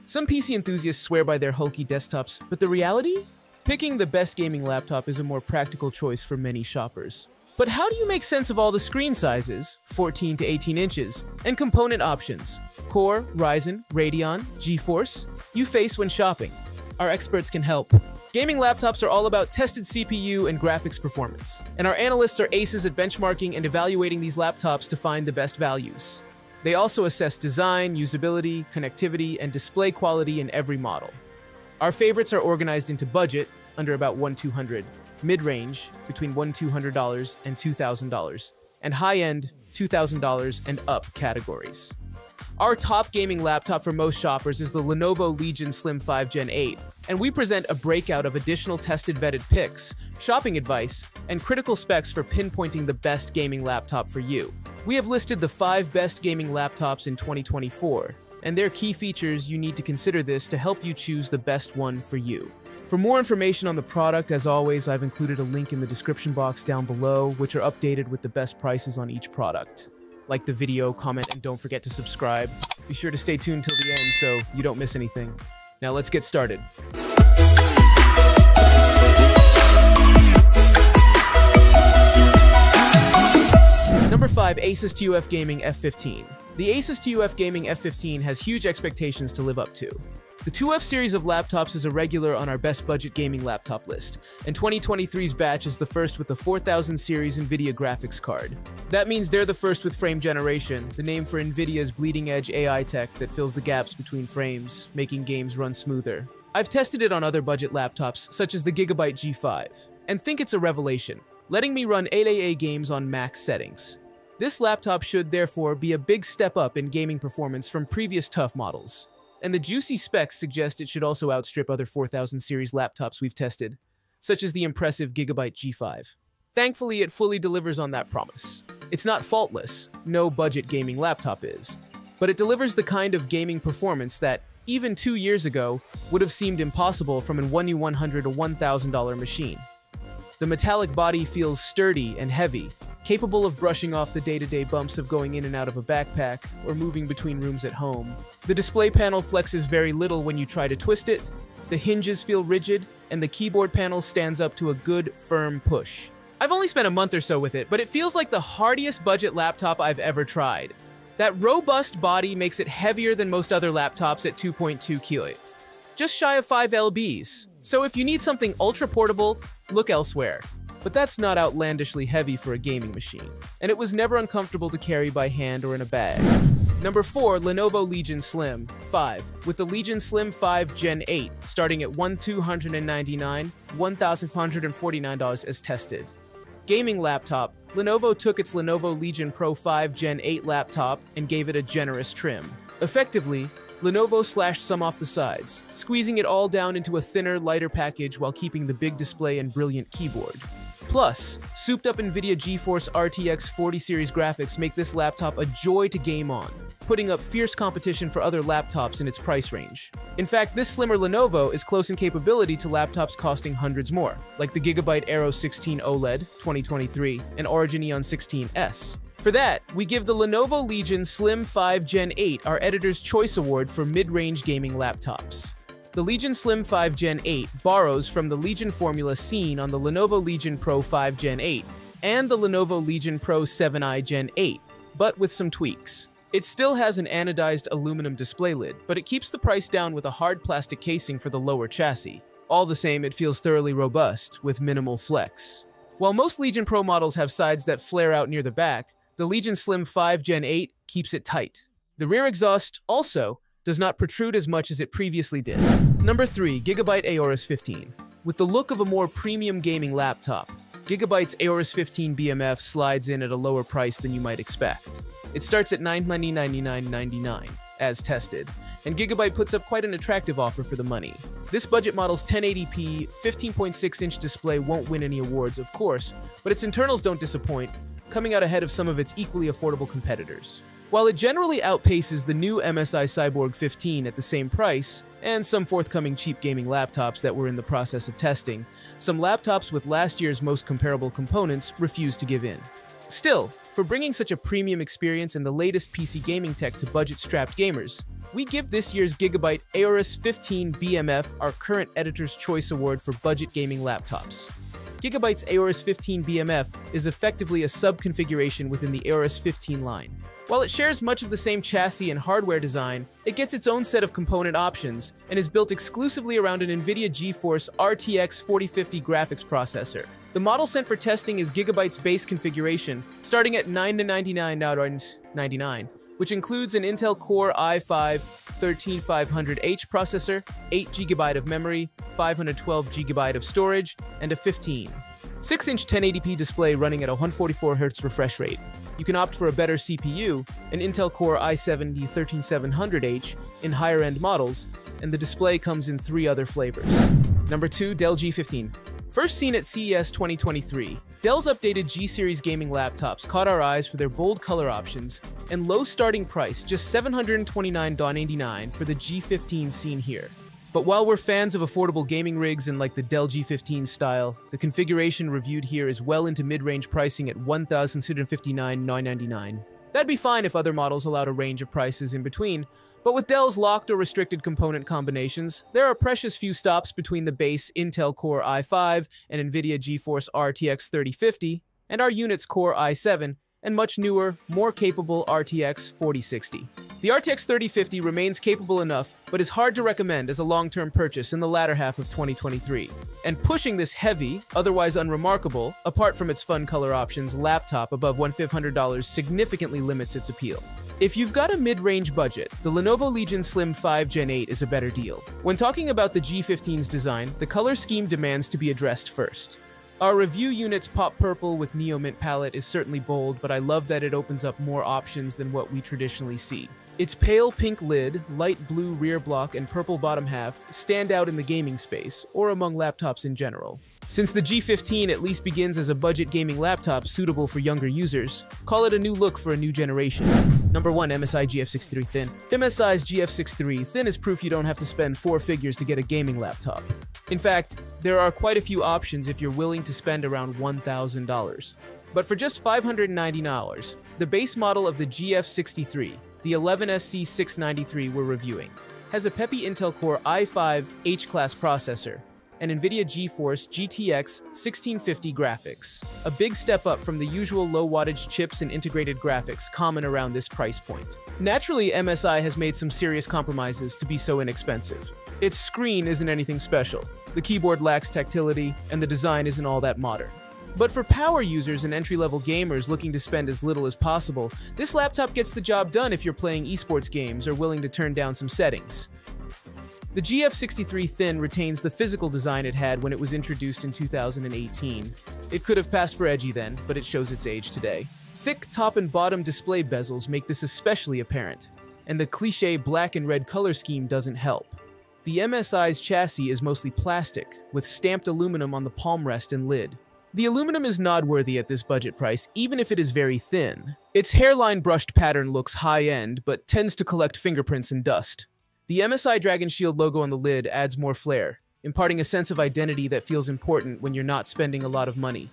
Some PC enthusiasts swear by their hulky desktops, but the reality? Picking the best gaming laptop is a more practical choice for many shoppers. But how do you make sense of all the screen sizes, 14 to 18 inches, and component options, Core, Ryzen, Radeon, GeForce, you face when shopping? Our experts can help. Gaming laptops are all about tested CPU and graphics performance, and our analysts are aces at benchmarking and evaluating these laptops to find the best values. They also assess design, usability, connectivity, and display quality in every model. Our favorites are organized into budget, under about $1,200, mid-range, between $1,200 and $2,000, and high-end, $2,000 and up categories. Our top gaming laptop for most shoppers is the Lenovo Legion Slim 5 Gen 8, and we present a breakout of additional tested vetted picks, shopping advice, and critical specs for pinpointing the best gaming laptop for you. We have listed the 5 best gaming laptops in 2024, and their key features. You need to consider this to help you choose the best one for you. For more information on the product, as always, I've included a link in the description box down below, which are updated with the best prices on each product. Like the video, comment, and don't forget to subscribe. Be sure to stay tuned till the end so you don't miss anything. Now let's get started. Number 5. Asus TUF Gaming F15. The Asus TUF Gaming F15 has huge expectations to live up to. The TUF series of laptops is a regular on our best budget gaming laptop list, and 2023's batch is the first with the 4000 series NVIDIA graphics card. That means they're the first with frame generation, the name for NVIDIA's bleeding-edge AI tech that fills the gaps between frames, making games run smoother. I've tested it on other budget laptops, such as the Gigabyte G5, and think it's a revelation, letting me run AAA games on max settings. This laptop should, therefore, be a big step up in gaming performance from previous TUF models. And the juicy specs suggest it should also outstrip other 4000 series laptops we've tested, such as the impressive Gigabyte G5. Thankfully, it fully delivers on that promise. It's not faultless, no budget gaming laptop is, but it delivers the kind of gaming performance that, even 2 years ago, would have seemed impossible from an $1,100 or $1,000 machine. The metallic body feels sturdy and heavy, capable of brushing off the day-to-day bumps of going in and out of a backpack or moving between rooms at home. The display panel flexes very little when you try to twist it, the hinges feel rigid, and the keyboard panel stands up to a good, firm push. I've only spent a month or so with it, but it feels like the hardiest budget laptop I've ever tried. That robust body makes it heavier than most other laptops at 2.2 kg, just shy of 5 lbs. So if you need something ultra-portable, look elsewhere. But that's not outlandishly heavy for a gaming machine, and it was never uncomfortable to carry by hand or in a bag. Number 4. Lenovo Legion Slim 5, with the Legion Slim 5 Gen 8, starting at $1,299, $1,549 as tested. Gaming laptop. Lenovo took its Lenovo Legion Pro 5 Gen 8 laptop and gave it a generous trim. Effectively, Lenovo slashed some off the sides, squeezing it all down into a thinner, lighter package while keeping the big display and brilliant keyboard. Plus, souped-up NVIDIA GeForce RTX 40 series graphics make this laptop a joy to game on, putting up fierce competition for other laptops in its price range. In fact, this slimmer Lenovo is close in capability to laptops costing hundreds more, like the Gigabyte Aero 16 OLED 2023 and Origin Eon 16S. For that, we give the Lenovo Legion Slim 5 Gen 8 our Editor's Choice Award for mid-range gaming laptops. The Legion Slim 5 Gen 8 borrows from the Legion formula seen on the Lenovo Legion Pro 5 Gen 8 and the Lenovo Legion Pro 7i Gen 8, but with some tweaks. It still has an anodized aluminum display lid, but it keeps the price down with a hard plastic casing for the lower chassis. All the same, it feels thoroughly robust, with minimal flex. While most Legion Pro models have sides that flare out near the back, the Legion Slim 5 Gen 8 keeps it tight. The rear exhaust, also, does not protrude as much as it previously did. Number 3. Gigabyte Aorus 15. With the look of a more premium gaming laptop, Gigabyte's Aorus 15 BMF slides in at a lower price than you might expect. It starts at $999.99, as tested, and Gigabyte puts up quite an attractive offer for the money. This budget model's 1080p, 15.6-inch display won't win any awards, of course, but its internals don't disappoint, coming out ahead of some of its equally affordable competitors. While it generally outpaces the new MSI Cyborg 15 at the same price, and some forthcoming cheap gaming laptops that were in the process of testing, some laptops with last year's most comparable components refuse to give in. Still, for bringing such a premium experience and the latest PC gaming tech to budget-strapped gamers, we give this year's Gigabyte Aorus 15 BMF our current Editor's Choice Award for budget gaming laptops. Gigabyte's Aorus 15 BMF is effectively a sub-configuration within the Aorus 15 line. While it shares much of the same chassis and hardware design, it gets its own set of component options and is built exclusively around an NVIDIA GeForce RTX 4050 graphics processor. The model sent for testing is Gigabyte's base configuration, starting at $999, which includes an Intel Core i5-13500H processor, 8GB of memory, 512GB of storage, and a 6-inch 1080p display running at a 144Hz refresh rate. You can opt for a better CPU, an Intel Core i7-13700H in higher-end models, and the display comes in 3 other flavors. Number 2, Dell G15. First seen at CES 2023, Dell's updated G-series gaming laptops caught our eyes for their bold color options and low starting price, just $729.89 for the G15 seen here. But while we're fans of affordable gaming rigs and like the Dell G15 style, the configuration reviewed here is well into mid-range pricing at $1,259.99. That'd be fine if other models allowed a range of prices in between, but with Dell's locked or restricted component combinations, there are precious few stops between the base Intel Core i5 and NVIDIA GeForce RTX 3050, and our unit's Core i7 and much newer, more capable RTX 4060. The RTX 3050 remains capable enough, but is hard to recommend as a long-term purchase in the latter half of 2023. And pushing this heavy, otherwise unremarkable, apart from its fun color options, laptop above $1,500 significantly limits its appeal. If you've got a mid-range budget, the Lenovo Legion Slim 5 Gen 8 is a better deal. When talking about the G15's design, the color scheme demands to be addressed first. Our review unit's pop purple with neo mint palette is certainly bold, but I love that it opens up more options than what we traditionally see. Its pale pink lid, light blue rear block, and purple bottom half stand out in the gaming space, or among laptops in general. Since the G15 at least begins as a budget gaming laptop suitable for younger users, call it a new look for a new generation. Number 1, MSI GF63 Thin. MSI's GF63 Thin is proof you don't have to spend 4 figures to get a gaming laptop. In fact, there are quite a few options if you're willing to spend around $1,000. But for just $590, the base model of the GF63, the 11SC693 we're reviewing, has a peppy Intel Core i5 H-class processor and NVIDIA GeForce GTX 1650 graphics, a big step up from the usual low-wattage chips and integrated graphics common around this price point. Naturally, MSI has made some serious compromises to be so inexpensive. Its screen isn't anything special, the keyboard lacks tactility, and the design isn't all that modern. But for power users and entry-level gamers looking to spend as little as possible, this laptop gets the job done if you're playing esports games or willing to turn down some settings. The GF63 Thin retains the physical design it had when it was introduced in 2018. It could have passed for edgy then, but it shows its age today. Thick top and bottom display bezels make this especially apparent, and the cliché black and red color scheme doesn't help. The MSI's chassis is mostly plastic, with stamped aluminum on the palm rest and lid. The aluminum is nod-worthy at this budget price, even if it is very thin. Its hairline brushed pattern looks high-end, but tends to collect fingerprints and dust. The MSI Dragon Shield logo on the lid adds more flair, imparting a sense of identity that feels important when you're not spending a lot of money.